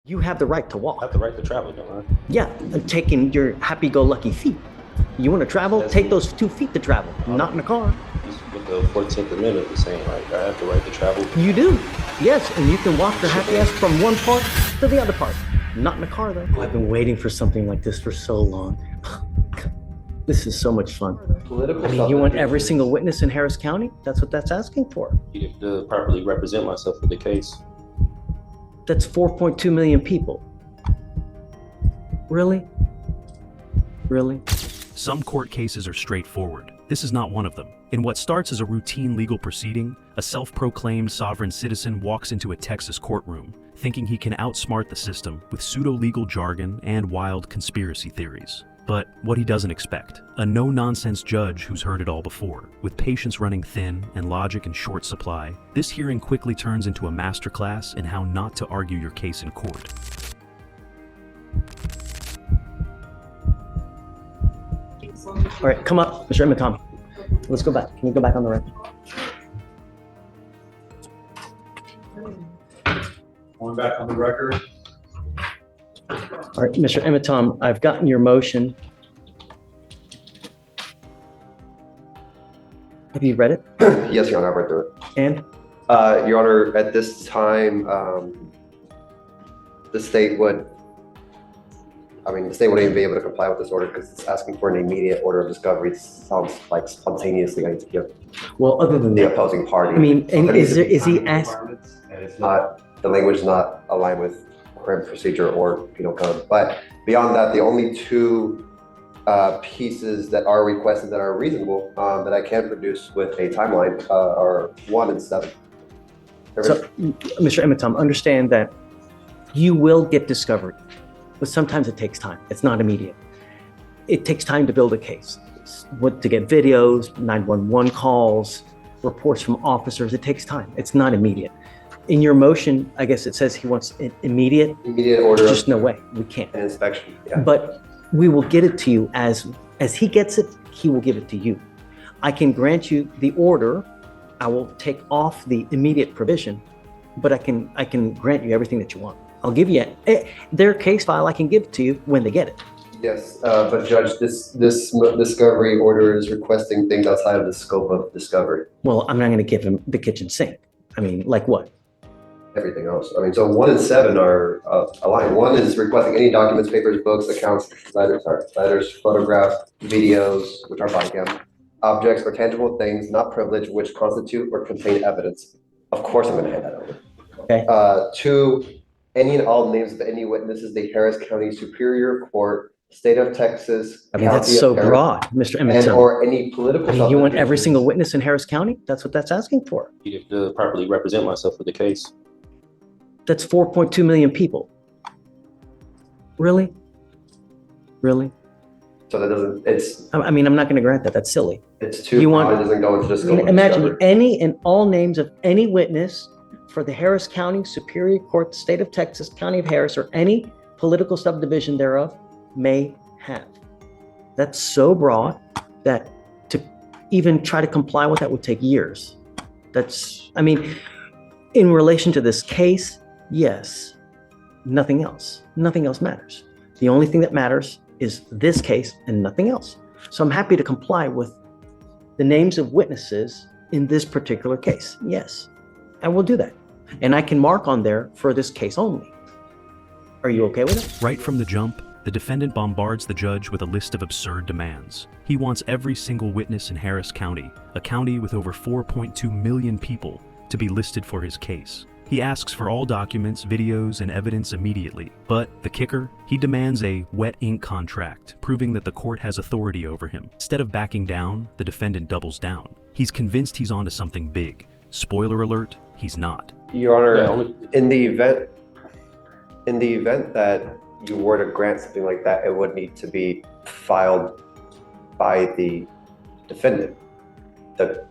You have the right to I walk. have the right to travel, don't I? Yeah, and taking your happy-go-lucky feet. You want to travel? Take those 2 feet to travel, not in a car. With the 14th Amendment, it's saying, like, I have the right to travel. You do, yes, and you can walk your happy ass from one part to the other part. Not in a car, though. I've been waiting for something like this for so long. This is so much fun. Political I mean, you want every single witness in Harris County? That's what that's asking for. You have to properly represent myself for the case. That's 4.2 million people. Really? Really? Some court cases are straightforward. This is not one of them. In what starts as a routine legal proceeding, a self-proclaimed sovereign citizen walks into a Texas courtroom, thinking he can outsmart the system with pseudo-legal jargon and wild conspiracy theories. But what he doesn't expect, a no-nonsense judge who's heard it all before. With patience running thin and logic in short supply, this hearing quickly turns into a masterclass in how not to argue your case in court. All right, come up, Mr. Emmett. Let's go back. Can you go back on the record? Going back on the record. All right, Mr. Emmett, I've gotten your motion. Have you read it? Yes, Your Honor, I read through it. And? Your Honor, at this time, the state wouldn't even be able to comply with this order because it's asking for an immediate order of discovery. It sounds like spontaneously I need to give Well, other than the that, opposing party. I mean, and is he asked? And it's not, the language is not aligned with crime procedure or penal code. But beyond that, the only two pieces that are requested that are reasonable that I can produce with a timeline are 1 and 7. So, Mr. Emmett, understand that you will get discovery, but sometimes it takes time. It's not immediate. It takes time to build a case. To get videos, 911 calls, reports from officers, it takes time. It's not immediate. In your motion, I guess it says he wants an immediate order. Just no way, we can't. An inspection. Yeah. But we will get it to you as he gets it, he will give it to you. I can grant you the order. I will take off the immediate provision, but I can grant you everything that you want. I'll give you their case file. I can give it to you when they get it. Yes, but Judge, this discovery order is requesting things outside of the scope of discovery. Well, I'm not going to give him the kitchen sink. I mean, like what? Everything else. I mean, so 1 and 7 are aligned. 1 is requesting any documents, papers, books, accounts, letters, photographs, videos, which are body cam, objects or tangible things not privileged which constitute or contain evidence. Of course, I'm going to hand that over. Okay. 2, any and all names of any witnesses, the Harris County Superior Court, State of Texas. I mean, that's so broad, Mr. Emmett. Or any political. I mean, you want every single witness in Harris County? That's what that's asking for. You have to properly represent myself for the case. That's 4.2 million people. Really? Really? So that doesn't, it's. I mean, I'm not going to grant that. That's silly. It's too broad. It doesn't go into the scope of imagine discovery. any and all names of any witness for the Harris County Superior Court, State of Texas, County of Harris, or any political subdivision thereof may have. That's so broad that to even try to comply with that would take years. I mean, in relation to this case, yes, nothing else. Nothing else matters. The only thing that matters is this case and nothing else. So I'm happy to comply with the names of witnesses in this particular case. Yes, I will do that. And I can mark on there for this case only. Are you okay with it? Right from the jump, the defendant bombards the judge with a list of absurd demands. He wants every single witness in Harris County, a county with over 4.2 million people, to be listed for his case. He asks for all documents, videos, and evidence immediately. But the kicker? He demands a wet ink contract, proving that the court has authority over him. Instead of backing down, the defendant doubles down. He's convinced he's onto something big. Spoiler alert, he's not. Your Honor, in the event that you were to grant something like that, it would need to be filed by the defendant.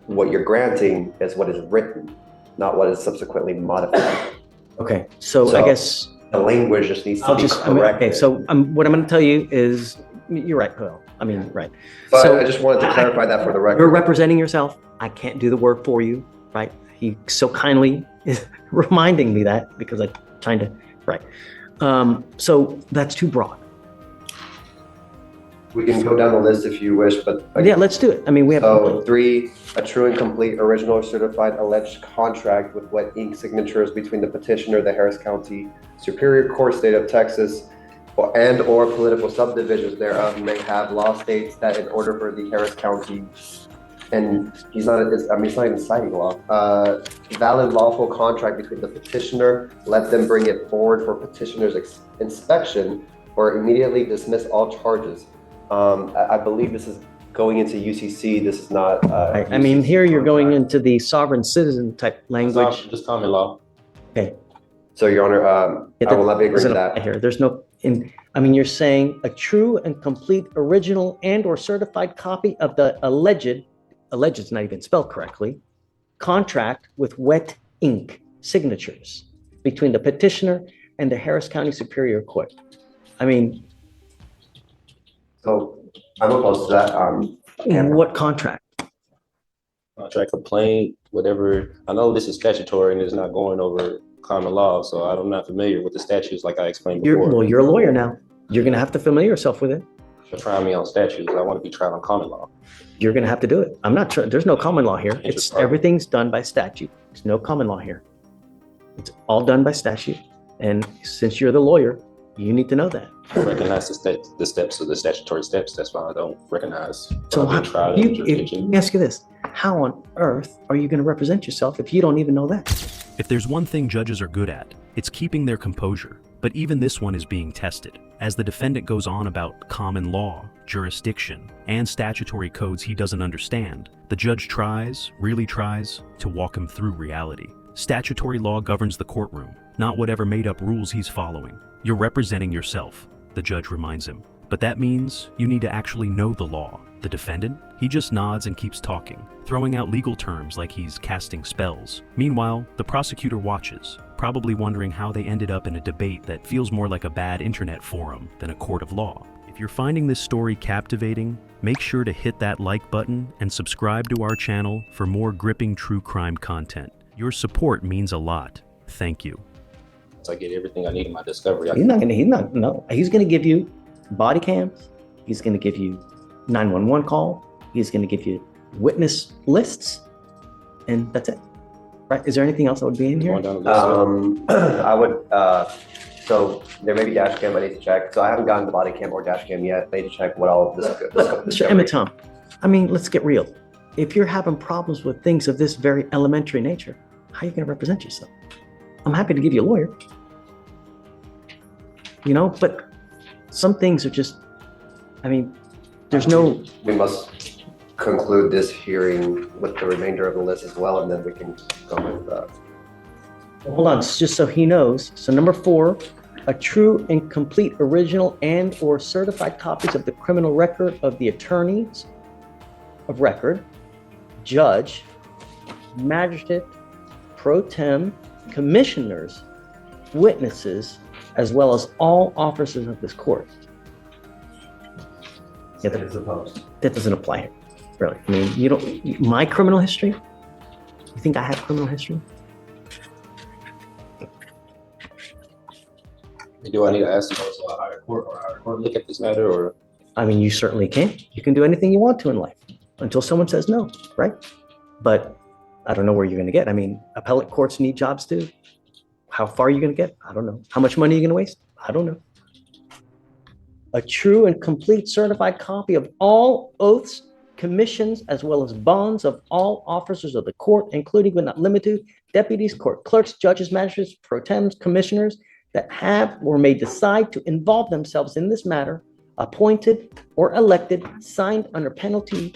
What you're granting is what is written, not what is subsequently modified. Okay, so I guess the language just needs to be corrected. Okay, so what I'm going to tell you is, you're right, Kyle. I mean, right. But so I just wanted to clarify that for the record. You're representing yourself. I can't do the work for you, right? He so kindly is reminding me that because I'm trying to, right. So that's too broad. We can go down the list if you wish, but. Yeah, let's do it. I mean, we have. So 3, a true and complete original or certified alleged contract with wet ink signatures between the petitioner, the Harris County Superior Court, State of Texas, or political subdivisions thereof may have. Law states that in order for the Harris County, and he's not even citing law, valid lawful contract between the petitioner, let them bring it forward for petitioner's inspection or immediately dismiss all charges. I believe this is going into UCC. This is not. I mean, here you're going into the sovereign citizen type language. Just common law. Okay. So, Your Honor, I will not be agreeing to that. Here, there's no. I mean, you're saying a true and complete original and/or certified copy of the alleged is not even spelled correctly, contract with wet ink signatures between the petitioner and the Harris County Superior Court. I mean. So I'm opposed to that. What contract? Contract, complaint, whatever. I know this is statutory and it's not going over common law, so I'm not familiar with the statutes like I explained before. You're a lawyer now. You're going to have to familiar yourself with it. You're trying me on statutes. I want to be tried on common law. You're going to have to do it. I'm not sure. There's no common law here. Everything's done by statute. There's no common law here. It's all done by statute. And since you're the lawyer, you need to know that. I recognize the steps of the statutory steps. That's why I don't recognize. So let me ask you this. How on earth are you going to represent yourself if you don't even know that? If there's one thing judges are good at, it's keeping their composure. But even this one is being tested, as the defendant goes on about common law, jurisdiction, and statutory codes he doesn't understand. The judge really tries, to walk him through reality. Statutory law governs the courtroom, not whatever made-up rules he's following. You're representing yourself, the judge reminds him. But that means you need to actually know the law. The defendant, he just nods and keeps talking, throwing out legal terms like he's casting spells. Meanwhile, the prosecutor watches, probably wondering how they ended up in a debate that feels more like a bad internet forum than a court of law. If you're finding this story captivating, make sure to hit that like button and subscribe to our channel for more gripping true crime content. Your support means a lot. Thank you. I get everything I need in my discovery. He's going to give you body cams. He's going to give you 911 call. He's going to give you witness lists, and that's it. Right? Is there anything else that would be in here? I would. So there may be dash cam I need to check. So I haven't gotten the body cam or dash cam yet. I need to check what all of this. Mr. Emmett Tom, I mean, let's get real. If you're having problems with things of this very elementary nature, how are you going to represent yourself? I'm happy to give you a lawyer. But some things are just, I mean, there's no. We must conclude this hearing with the remainder of the list as well, and then we can go with that. Hold on, just so he knows. So number 4, a true and complete original and or certified copies of the criminal record of the attorneys of record, judge, magistrate, pro tem, commissioners, witnesses, as well as all officers of this court. Yeah, that doesn't apply here, really. I mean, my criminal history? You think I have criminal history? Do I need to ask them to a higher court look at this matter, or? I mean, you certainly can. You can do anything you want to in life until someone says no, right? But I don't know where you're going to get. I mean, appellate courts need jobs too. How far are you going to get? I don't know. How much money are you going to waste? I don't know. A true and complete certified copy of all oaths, commissions, as well as bonds of all officers of the court, including but not limited to deputies, court clerks, judges, magistrates, pro tems, commissioners that have or may decide to involve themselves in this matter, appointed or elected, signed under penalty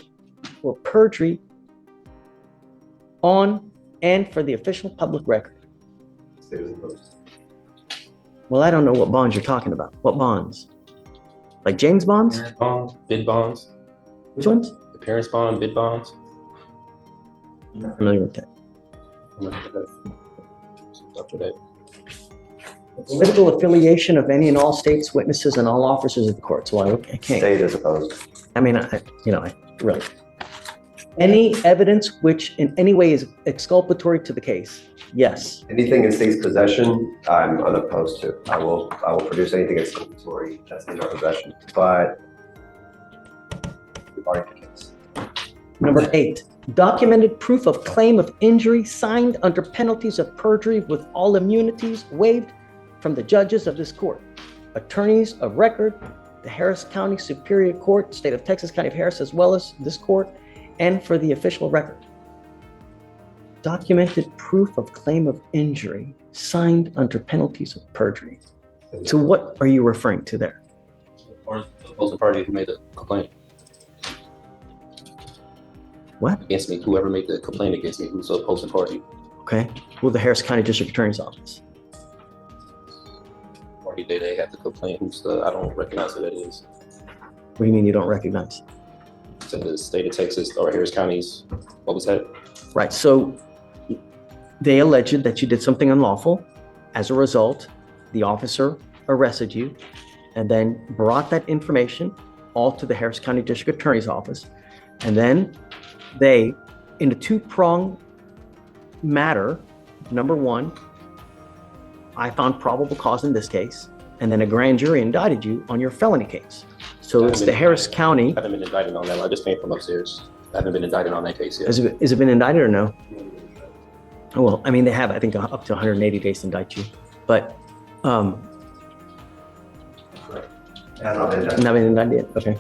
or perjury on and for the official public record. Well, I don't know what bonds you're talking about. What bonds? Like James bonds? Appearance bonds, bid bonds. Which ones? Appearance bond, bid bonds. I'm not familiar with that. Political affiliation of any and all states, witnesses, and all officers of the court. So I can't. State is opposed. I mean, really. Any evidence which in any way is exculpatory to the case? Yes. Anything in state's possession, I'm unopposed to. I will produce anything exculpatory that's in our possession, but regarding the case. Number 8, documented proof of claim of injury signed under penalties of perjury with all immunities waived from the judges of this court, attorneys of record, the Harris County Superior Court, State of Texas, County of Harris, as well as this court, and for the official record. Documented proof of claim of injury signed under penalties of perjury. So what are you referring to there? Or the opposing party who made the complaint What? against me, whoever made the complaint against me, who's the opposing party. Okay. Well, the Harris County District Attorney's Office. Party did they have the complaint, who's the, I don't recognize who that is. What do you mean you don't recognize? To the state of Texas or Harris County's, what was that? Right. So they alleged that you did something unlawful. As a result, the officer arrested you and then brought that information all to the Harris County District Attorney's Office. And then they, in a two-pronged matter, number one, I found probable cause in this case, and then a grand jury indicted you on your felony case. So it's the Harris County. I haven't been indicted on that. I just came from upstairs. I haven't been indicted on that case yet. Has it been indicted or no? Oh, well, I mean, they have, I think, up to 180 days to indict you. But, not been indicted yet? Okay.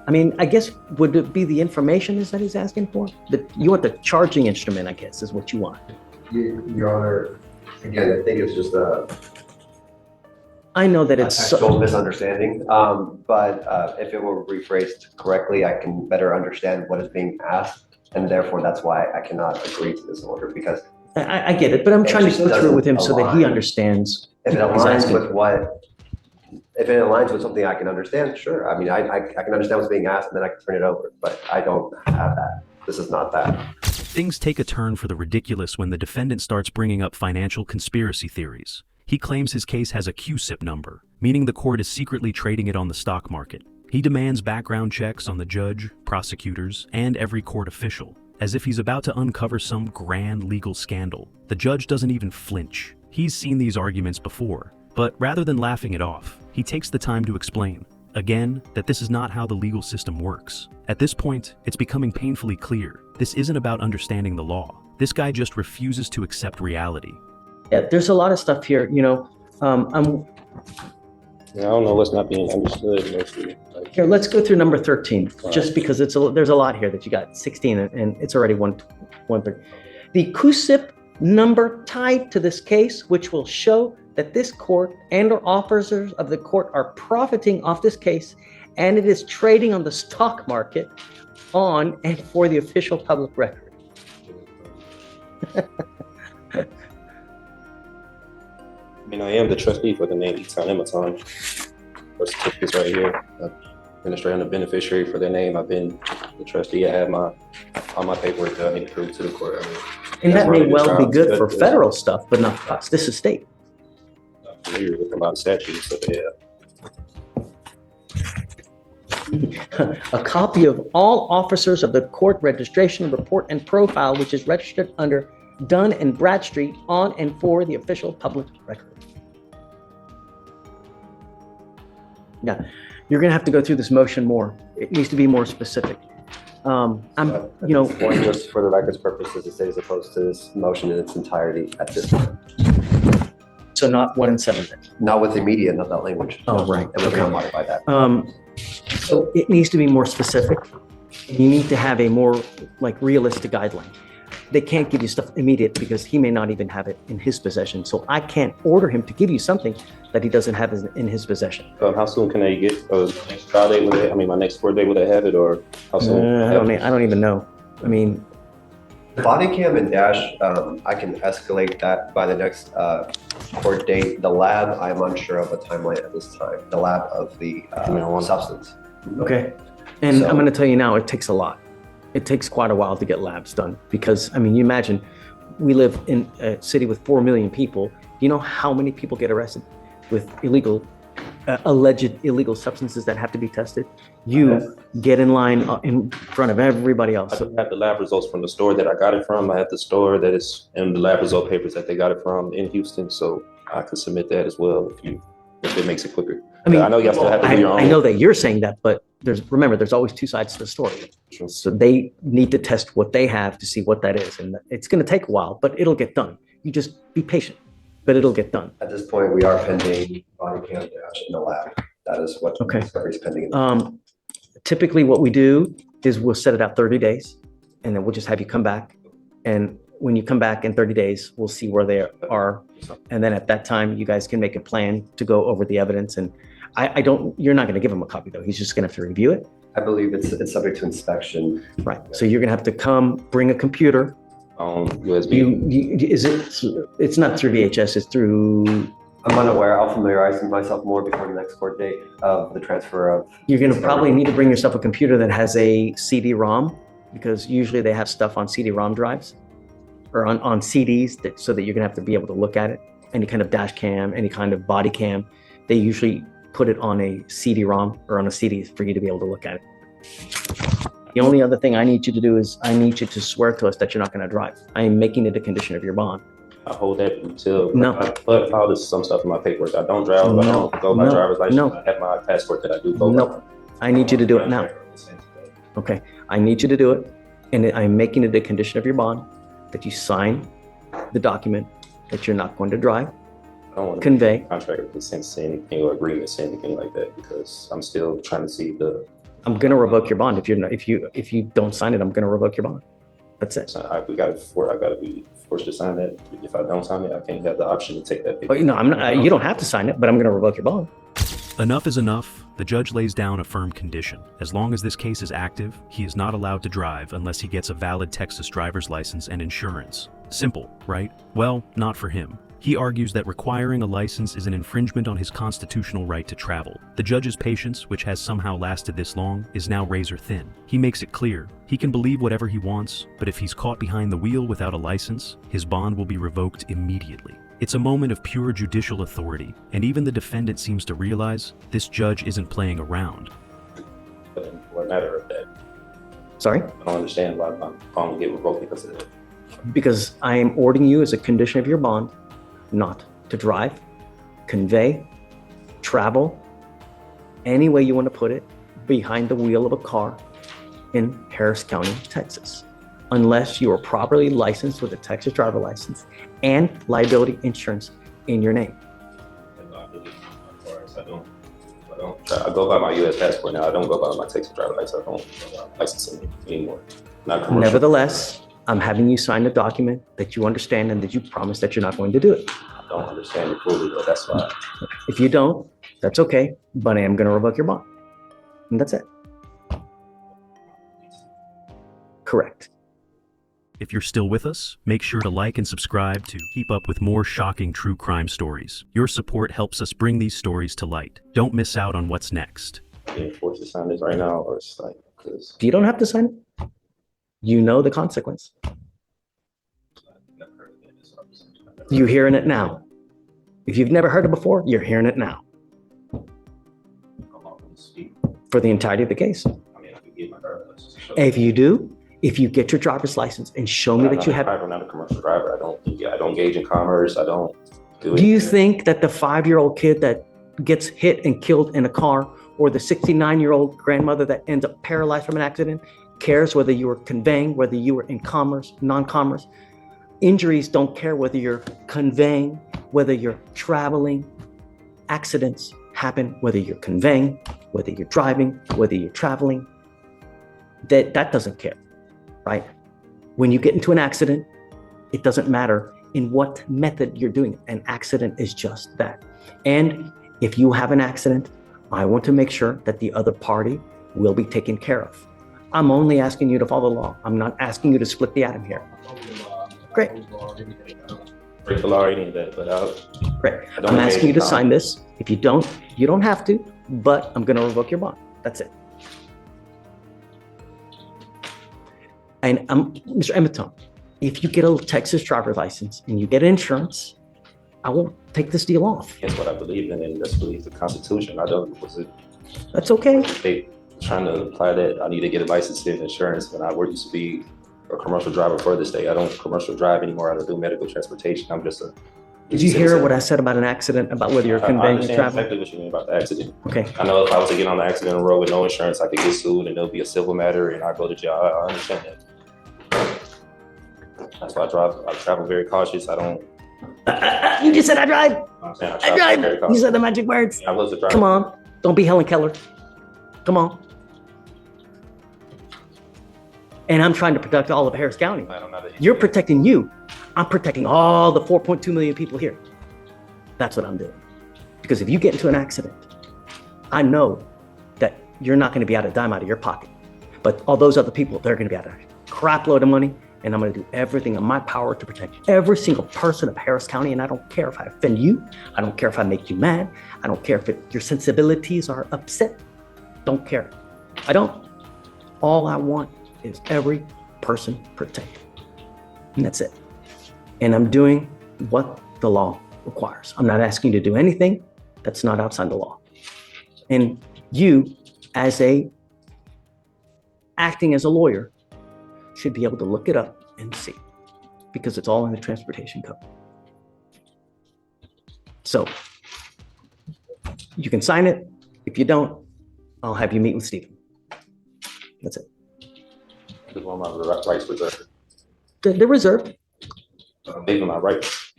I mean, I guess, would it be the information is that he's asking for? You want the charging instrument, I guess, is what you want. Your Honor, again, I think it's just I know that a it's textual misunderstanding, but if it were rephrased correctly, I can better understand what is being asked, and therefore that's why I cannot agree to this order, because I get it, but I'm trying to go through it with him so that he understands. if it aligns with something I can understand, sure. I mean, I can understand what's being asked, and then I can turn it over, but I don't have that. This is not that. Things take a turn for the ridiculous when the defendant starts bringing up financial conspiracy theories. He claims his case has a QSIP number, meaning the court is secretly trading it on the stock market. He demands background checks on the judge, prosecutors, and every court official, as if he's about to uncover some grand legal scandal. The judge doesn't even flinch. He's seen these arguments before, but rather than laughing it off, he takes the time to explain, again, that this is not how the legal system works. At this point, it's becoming painfully clear. This isn't about understanding the law. This guy just refuses to accept reality. Yeah, there's a lot of stuff here, I don't know what's not being understood mostly. Here, let's go through number 13, just because there's a lot here that you got 16 and it's already 130. The QSIP number tied to this case, which will show that this court and or officers of the court are profiting off this case, and it is trading on the stock market on and for the official public record. I mean, I am the trustee for the name Eton Ematon. Or certificates right here. Administrator and the beneficiary for their name. I've been the trustee. I have all my paperwork that I need to prove to the court. I mean, And that may running well be trials, good but for it's federal stuff, but not for us. This is state. not familiar with a lot of statutes, so yeah. A copy of all officers of the court registration report and profile, which is registered under Dun and Bradstreet on and for the official public record. Yeah, you're gonna have to go through this motion more. It needs to be more specific. Just for the record's purposes, it stays opposed to this motion in its entirety at this time. So not 1 and 7 then. Not with immediate, not that language. Oh, right. And we cannot modify that. So it needs to be more specific. You need to have a more realistic guideline. They can't give you stuff immediate because he may not even have it in his possession. So I can't order him to give you something that he doesn't have in his possession. How soon can they get next trial date? My next court date, will they have it, or how soon? I don't even know. I mean, Body cam and dash, I can escalate that by the next court date. The lab, I'm unsure of a timeline at this time. The lab of the substance. okay. And So- I'm going to tell you now, it takes a lot. It takes quite a while to get labs done because, I mean, you imagine we live in a city with 4 million people. Do you know how many people get arrested with illegal alleged illegal substances that have to be tested, you get in line in front of everybody else. I do have the lab results from the store that I got it from. I have the store that is in the lab result papers that they got it from in Houston, so I could submit that as well if it makes it quicker. I mean, I know you still have to do your own. I know that you're saying that, but remember, there's always two sides to the story. So they need to test what they have to see what that is. And it's going to take a while, but it'll get done. You just be patient, but it'll get done. At this point, we are pending body cam dash in the lab. That is what is pending. Typically what we do is we'll set it out 30 days and then we'll just have you come back. And when you come back in 30 days, we'll see where they are. And then at that time, you guys can make a plan to go over the evidence. And you're not going to give him a copy though. He's just going to have to review it. I believe it's subject to inspection. Right. So you're going to have to come bring a computer. USB. It's not through VHS, it's through. I'm unaware. I'll familiarize myself more before the next court date of the transfer of. You're going to probably need to bring yourself a computer that has a CD-ROM, because usually they have stuff on CD-ROM drives or on CDs so that you're going to have to be able to look at it. Any kind of dash cam, any kind of body cam, they usually put it on a CD-ROM or on a CD for you to be able to look at it. The only other thing I need you to do is I need you to swear to us that you're not going to drive. I am making it a condition of your bond. I hold that until No. I filed some stuff in my paperwork. I don't drive. I don't go by driver's license. I have my passport that I do go by. No, I need you to do it now. Okay, I need you to do it, and I'm making it a condition of your bond that you sign the document that you're not going to drive. I don't want to Convey. contract or consent to anything or agreements to anything like that, because I'm still trying to see the. I'm going to revoke your bond if you don't sign it. I'm going to revoke your bond. That's it. I got to be forced to sign that. If I don't sign it, I can't have the option to take that paper. Oh, no, I'm not. You don't have to sign it, but I'm going to revoke your bond. Enough is enough. The judge lays down a firm condition. As long as this case is active, he is not allowed to drive unless he gets a valid Texas driver's license and insurance. Simple, right? Well, not for him. He argues that requiring a license is an infringement on his constitutional right to travel. The judge's patience, which has somehow lasted this long, is now razor thin. He makes it clear he can believe whatever he wants, but if he's caught behind the wheel without a license, his bond will be revoked immediately. It's a moment of pure judicial authority, and even the defendant seems to realize this judge isn't playing around. What matter of that? Sorry? I don't understand why my bond will get revoked because of that. Because I am ordering you as a condition of your bond not to drive, convey, travel, any way you want to put it, behind the wheel of a car in Harris County, Texas, unless you are properly licensed with a Texas driver license and liability insurance in your name. I go by my U.S. passport now. I don't go by my Texas driver license. I don't go by licensing anymore. Not commercial. Nevertheless, I'm having you sign a document that you understand and that you promise that you're not going to do it. I don't understand it fully, but that's why. If you don't, that's okay, but I am going to revoke your bond. And that's it. Correct. If you're still with us, make sure to like and subscribe to keep up with more shocking true crime stories. Your support helps us bring these stories to light. Don't miss out on what's next. I'm being forced to sign this right now, or it's like, because You don't have to sign it. You know the consequence. You're hearing it now. If you've never heard it before, you're hearing it now. For the entirety of the case. I mean, I could get my driver's license. If you do, if you get your driver's license and show me that you have. I'm not a commercial driver. I don't engage in commerce. I don't do it. Do you think that the 5-year-old kid that gets hit and killed in a car, or the 69-year-old grandmother that ends up paralyzed from an accident, cares whether you were conveying, whether you were in commerce, non-commerce? Injuries don't care whether you're conveying, whether you're traveling. Accidents happen whether you're conveying, whether you're driving, whether you're traveling. That doesn't care, right? When you get into an accident, it doesn't matter in what method you're doing it. An accident is just that. And if you have an accident, I want to make sure that the other party will be taken care of. I'm only asking you to follow the law. I'm not asking you to split the atom here. Great. Break the law or any of that, but Great. I'm asking you to sign this. If you don't, you don't have to, but I'm going to revoke your bond. That's it. And Mr. Emeton, if you get a Texas driver's license and you get insurance I won't take this deal off. That's what I believe in, and that's believe the Constitution. I don't, was it, That's okay. they trying to apply that I need to get a license in insurance when I used to be a commercial driver for the state. I don't commercial drive anymore. I don't do medical transportation. I'm just a. Did you hear what I said about an accident, about whether you're I conveying or understand traveling? exactly what you mean about the accident. Okay. I know if I was to get on the accident road with no insurance, I could get sued and it'll be a civil matter and I go to jail. I understand that. That's why I travel very cautious. I don't. You just said I drive. I'm saying I I travel very drive. You cautious. said the magic words. I was a driver. Come on. Don't be Helen Keller. Come on. And I'm trying to protect all of Harris County. I'm not a- You're protecting you. I'm protecting all the 4.2 million people here. That's what I'm doing. Because if you get into an accident, I know that you're not going to be out a dime out of your pocket. But all those other people, they're going to be out a crap load of money. And I'm going to do everything in my power to protect every single person of Harris County. And I don't care if I offend you. I don't care if I make you mad. I don't care if your sensibilities are upset. Don't care. I don't. All I want is every person protected. And that's it. And I'm doing what the law requires. I'm not asking you to do anything that's not outside the law. And you, acting as a lawyer, should be able to look it up and see, because it's all in the transportation code. So you can sign it. If you don't, I'll have you meet with Stephen. That's it. I just want my rights reserved. They're reserved. I'm waiving my rights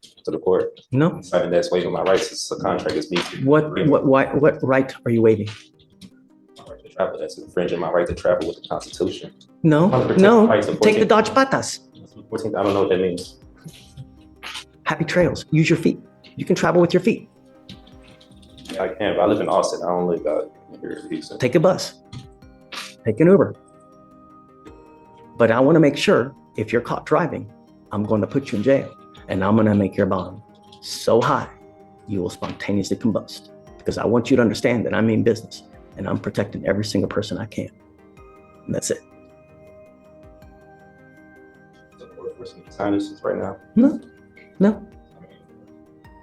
to the court. No. Signing that's waiving my rights. It's a contract. It's me. What right are you waiving? My right to travel. That's infringing my right to travel with the Constitution. No, no. Take the Dodge Patas. 14th, I don't know what that means. Happy trails. Use your feet. You can travel with your feet. I can, but I live in Austin. I don't live out here in Houston. Take a bus. Take an Uber. But I want to make sure if you're caught driving, I'm going to put you in jail, and I'm going to make your bond so high you will spontaneously combust, because I want you to understand that I mean business and I'm protecting every single person I can. And that's it. The court forcing me to sign this right now. No,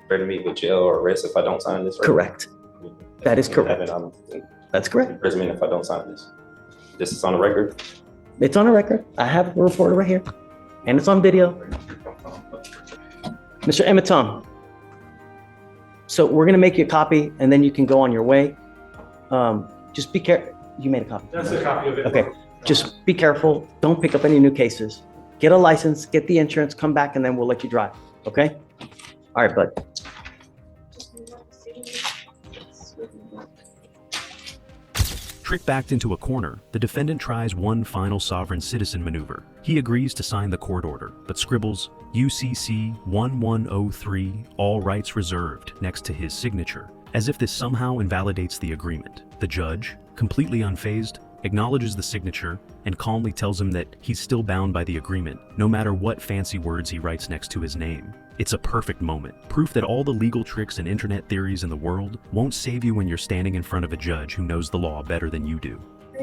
Threaten me with jail or arrest if I don't sign this. Right correct. now. That is correct. I'm That's correct. imprisonment if I don't sign this. This is on the record. It's on a record. I have a reporter right here, and it's on video. Mr. Emitom, so we're going to make you a copy, and then you can go on your way. Just be careful. You made a copy. That's a copy of it. Okay. Just be careful. Don't pick up any new cases. Get a license, get the insurance, come back, and then we'll let you drive. Okay? All right, bud. Trick backed into a corner, the defendant tries one final sovereign citizen maneuver. He agrees to sign the court order, but scribbles UCC 1103, all rights reserved, next to his signature, as if this somehow invalidates the agreement. The judge, completely unfazed, acknowledges the signature and calmly tells him that he's still bound by the agreement, no matter what fancy words he writes next to his name. It's a perfect moment, proof that all the legal tricks and internet theories in the world won't save you when you're standing in front of a judge who knows the law better than you do.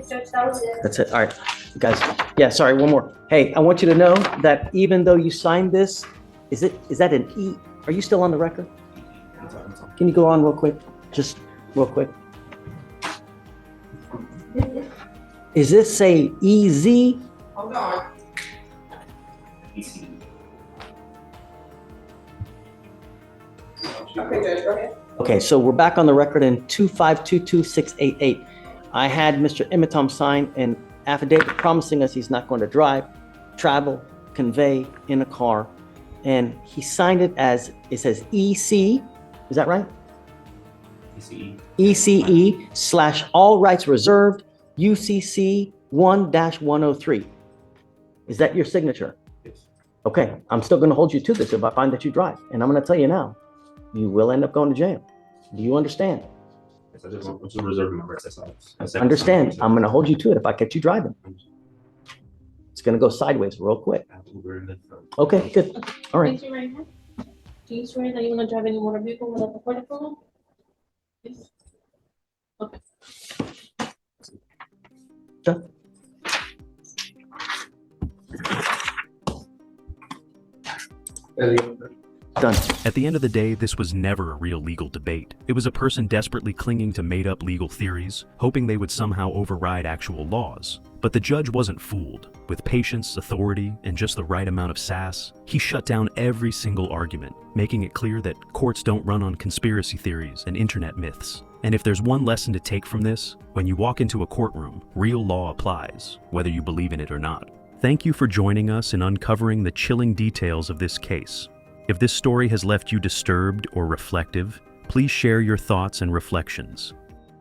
Judge, that was it. That's it. All right, guys. Yeah, sorry, one more. Hey, I want you to know that even though you signed this, is that an E? Are you still on the record? Can you go on real quick? Just real quick. Is this a EZ? Hold on. Okay, Judge, go ahead. Okay, so we're back on the record in 2522688. I had Mr. Emitom sign an affidavit promising us he's not going to drive, travel, convey in a car. And he signed it as, it says EC, is that right? ECE / all rights reserved, UCC 1-103. Is that your signature? Yes. Okay, I'm still going to hold you to this if I find that you drive. And I'm going to tell you now, you will end up going to jail. Do you understand? Yes, I'm just reserving my rights. That's all. Understand, I'm going to hold you to it if I catch you driving. It's going to go sideways real quick. Okay, good. All right. Raise your right hand. Do you swear that you will not drive any motor vehicle without the court approval? Yes. Okay. Done. Done. At the end of the day, this was never a real legal debate. It was a person desperately clinging to made-up legal theories, hoping they would somehow override actual laws. But the judge wasn't fooled. With patience, authority, and just the right amount of sass, he shut down every single argument, making it clear that courts don't run on conspiracy theories and internet myths. And if there's one lesson to take from this, when you walk into a courtroom, real law applies, whether you believe in it or not. Thank you for joining us in uncovering the chilling details of this case. If this story has left you disturbed or reflective, please share your thoughts and reflections.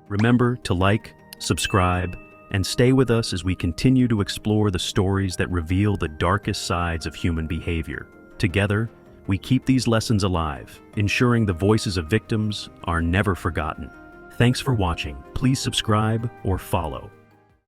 Remember to like, subscribe, and stay with us as we continue to explore the stories that reveal the darkest sides of human behavior. Together, we keep these lessons alive, ensuring the voices of victims are never forgotten. Thanks for watching. Please subscribe or follow.